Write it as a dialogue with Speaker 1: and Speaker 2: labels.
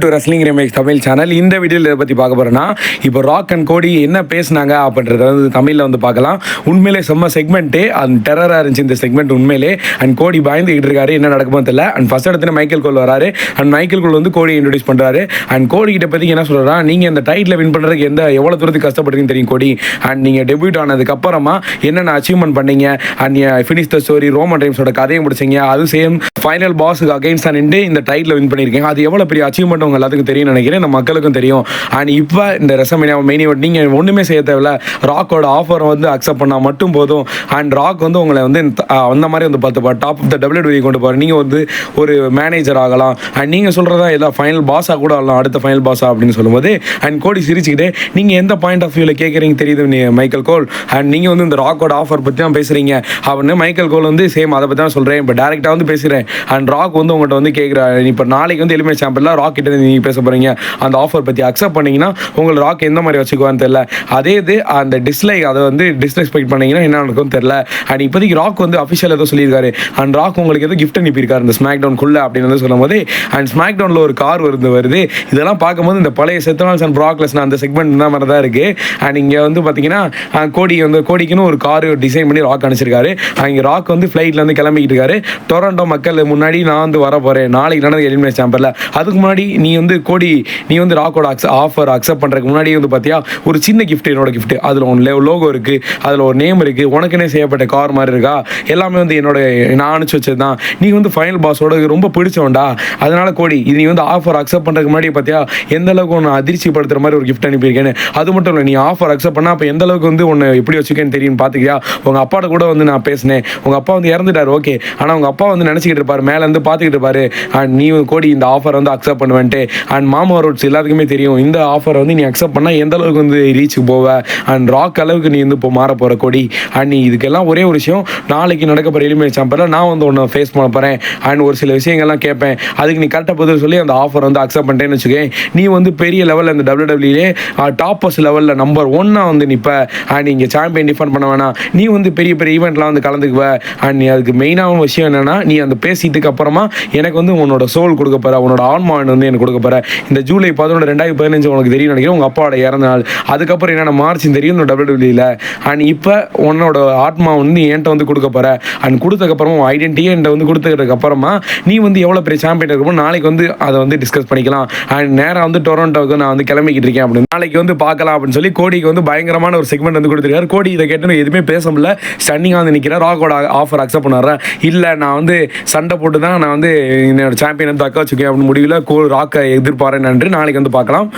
Speaker 1: To wrestling remakes Tamil channel. இந்த வீடியோவில் இதை பற்றி பார்க்க போகிறேன்னா, இப்போ ராக் அண்ட் கோடி என்ன பேசினாங்க அப்படின்றத வந்து தமிழில் வந்து பார்க்கலாம். உண்மையிலே செம்ம செக்மெண்ட்டு, அந்த டெரராக இருந்துச்சு இந்த செக்மெண்ட் உண்மையிலே. அண்ட் கோடி பயந்துக்கிட்டு இருக்காரு, என்ன நடக்குமோ தெரியல. அண்ட் ஃபர்ஸ்ட் இடத்துல மைக்கேல் கோல் வராரு. அண்ட் மைக்கேல் கோல் வந்து கோடி இன்ட்ரடியூஸ் பண்ணுறாரு. அண்ட் கோடி கிட்ட பற்றி என்ன சொல்கிறா, நீங்கள் இந்த டைட்டில் வின் பண்ணுறதுக்கு எவ்வளோ தூரத்துக்கு கஷ்டப்படுறீங்கன்னு தெரியும் கோடி. அண்ட் நீங்கள் டெபியூட் ஆனதுக்கப்புறமா என்னென்ன அச்சீவ்மெண்ட் பண்ணீங்க, and finish the story, Roman ரைம்ஸோட கதையை முடிச்சிங்க, அது சேம் ஃபைனல் பாஸுக்கு அகைன்ஸ்டாக நின்று இந்த டைட்டில் வின் பண்ணியிருக்கீங்க. அது எவ்வளோ பெரிய அச்சீவ்மெண்ட் உங்க எல்லாத்துக்கும் தெரியும் நினைக்கிறேன், இந்த மக்களுக்கும் தெரியும். அண்ட் இப்போ இந்த ரெசல்மேனியா மெயின் ஈவென்ட் நீங்கள் ஒன்றுமே செய்ய தேவையில்ல, ராக்கோட ஆஃபரை வந்து அக்செப்ட் பண்ணால் மட்டும் போதும். அண்ட் ராக் வந்து உங்களை வந்து அந்த மாதிரி வந்து பார்த்து டாப் ஆஃப் த WWE கொண்டு போகிற நீங்கள் வந்து ஒரு மேனேஜர் ஆகலாம். அண்ட் நீங்கள் சொல்கிறதா எல்லா ஃபைனல் பாஸாக கூட ஆகலாம், அடுத்த ஃபைனல் பாஸா அப்படின்னு சொல்லும்போது அண்ட் கோடி சிரிச்சுக்கிட்டே, நீங்கள் எந்த பாயிண்ட் ஆஃப் வியூவில் கேட்குறீங்க தெரியுது மைக்கேல் கோல். அண்ட் நீங்கள் வந்து இந்த ராக்கோட ஆஃபர் பற்றி தான் பேசுகிறீங்க அப்படின்னு மைக்கேல் கோல் வந்து சேம் அதை பற்றி தான் சொல்கிறேன். இப்போ டேரெக்டாக வந்து பேசுகிறேன். அண்ட் ராக் வந்து உங்கள்கிட்ட வந்து கேட்குறாரு, இப்போ நாளைக்கு வந்து எலிமினேட் சாம்பிளில் ராக் கிட்ட நீங்கள் பேச போகிறீங்க, அந்த ஆஃபர் பற்றி அக்செப்ட் பண்ணிங்கன்னா உங்களுக்கு ராக் எந்த மாதிரி வச்சுக்குவான்னு தெரில. அதே இது அந்த டிஸ்லைக் அதை வந்து டிஸ்ரெஸ்பெக்ட் பண்ணிங்கன்னா என்ன நடக்கும்னு தெரில. அண்ட் இப்போதைக்கு ராக் வந்து அஃபிஷியல் ஏதோ சொல்லியிருக்காரு. அண்ட் ராக் உங்களுக்கு ஏதோ கிஃப்ட் அனுப்பியிருக்காரு இந்த ஸ்மாக் டவுனுக்குள்ளே அப்படின்னு வந்து சொல்லும் போது, அண்ட் ஸ்மாக் டவுனில் ஒரு கார் வருது. இதெல்லாம் பார்க்கும்போது இந்த பழைய செத்தனால்ஸ் அண்ட் ப்ராக் லெஸ்னர் அந்த செக்மெண்ட் இந்த மாதிரி தான் இருக்குது. அண்ட் இங்கே வந்து பார்த்தீங்கன்னா கோடிக்குன்னு ஒரு கார் டிசைன் பண்ணி ராக் அனுப்பிச்சிருக்காரு. அங்கே ராக் வந்து ஃப்ளைட்டில் வந்து கிளம்பிக்கிட்டு இருக்காரு. டொரண்டோ மக்கள் முன்னாடி நான் வந்து வர போகிறேன், நாளைக்கு நடந்த எலிமினேட் சாம்பரில். அதுக்கு முன்னாடி நீ வந்து ராக்கோட ஆஃபர் அக்செப்ட் பண்ணுறதுக்கு முன்னாடி வந்து பார்த்தியா ஒரு சின்ன கிஃப்ட், என்னோட கிஃப்ட், அதில் ஒன்று லோகோ இருக்குது, அதில் ஒரு நேம் இருக்குது, உனக்குன்னே செய்யப்பட்ட கார் மாதிரி இருக்கா, எல்லாமே வந்து நான் அனுப்பிச்சி வச்சது தான். நீ வந்து ஃபைனல் பாஸோட ரொம்ப பிடிச்சவன்டா, அதனால கோடி இது நீ வந்து ஆஃபர் அக்செப்ட் பண்ணுறதுக்கு முன்னாடி பார்த்தியா எந்த அளவுக்கு ஒன்று அதிர்ச்சிப்படுத்துகிற மாதிரி ஒரு கிஃப்ட் அனுப்பியிருக்கேன்னு. அது மட்டும் இல்லை, நீ ஆஃபர் அக்செப்ட் பண்ணால் அப்போ எந்த அளவுக்கு வந்து ஒன்று எப்படி வச்சுக்கேன்னு தெரியும் பார்த்துக்கியா. உங்கள் அப்பாட்ட கூட வந்து நான் பேசினேன், உங்கள் அப்பா வந்து இறந்துட்டார் ஓகே, ஆனால் உங்கள் அப்பா வந்து நினச்சிக்கிட்டு இருப்பார், மேலேருந்து பார்த்துக்கிட்டு இருப்பாரு, அண்ட் நீ கோடி இந்த ஆஃபர் வந்து அக்செப்ட் பண்ணுவேன்ட்டு. அண்ட் மாமா ரோட்ஸ் எல்லாத்துக்குமே தெரியும் இந்த ஆஃபர் வந்து நீ அக்செப்ட் பண்ணால் எந்த அளவுக்கு வந்து ரீச்சுக்கு போவ, அண்ட் ராக் அளவுக்கு நீ வந்து இப்போ மாற போகிற கோடி. அண்ட் நீ இதுக்கெல்லாம் ஒரே ஒரு விஷயம், நாளைக்கு நடக்க போகிற எலிமினேட் சாம்பரில் நான் வந்து ஒன்று ஃபேஸ் பண்ண போகிறேன். அண்ட் ஒரு சில விஷயங்கள்லாம் கேட்பேன், அதுக்கு நீ கரெக்டாக பதில் சொல்லி அந்த ஆஃபர் வந்து அக்செப்ட் பண்ணிட்டேன்னு வச்சுக்கேன், நீ வந்து பெரிய லெவலில் இந்த WWE டாப்பர்ஸ் லெவலில் நம்பர் 1 வந்து நிற்ப. அண்ட் இங்கே சாம்பியன் டிஃபெண்ட் பண்ண வேணாம், நீ வந்து பெரிய பெரிய ஈவெண்ட்லாம் வந்து கலந்துக்குவ. அண்ட் நீ அதுக்கு மெயினான விஷயம் என்னென்னா, நீ அந்த பேசிட்டுக்கு அப்புறமா எனக்கு வந்து உன்னோட சோல் கொடுக்க போகிற, உன்னோட ஆன்மா வந்து எனக்கு கொடுக்க போகிற. இந்த ஜூலை 11 2015 உனக்கு தெரியும் நினைக்கிறேன், உங்கள் அப்பாவோட இறந்த நாள். அதுக்கப்புறம் என்னென்ன மார்ச் தெரியும் இந்த WWE. அண்ட் இப்போ உன்னோட ஆத்மா வந்து என்கிட்ட வந்து கொடுக்க போகிற. அண்ட் கொடுத்ததுக்கப்புறமா உன் ஐடென்டிட்டியை என்கிட்ட வந்து கொடுத்ததுக்கப்புறமா நீ வந்து எவ்வளோ பெரிய சாம்பியன் இருக்கப்போ நாளைக்கு வந்து அதை வந்து டிஸ்கஸ் பண்ணிக்கலாம். அண்ட் நேராக வந்து டொரண்டோவுக்கு நான் வந்து கிளம்பிக்கிட்டு இருக்கேன் அப்படின்னு நாளைக்கு வந்து பார்க்கலாம் அப்படின்னு சொல்லி கோடிக்கு வந்து பயங்கரமான ஒரு செக்மெண்ட் வந்து கொடுத்துருக்காரு. கோடி இதை கேட்டு எதுவுமே பேச முடியல, ஸ்டன்னிங்காக வந்து நிற்கிறேன். ராக்கோட ஆஃபர் அக்செப்ட் பண்ணுறேன், இல்லை நான் வந்து சண்டை போட்டு தான் நான் வந்து என்னோட சாம்பியன் வந்து தக்க வச்சுக்கேன் அப்படின்னு முடிவில் ராக்கை எதிர்பார்றேன். நன்றி, நாளைக்கு வந்து பார்க்கலாம்.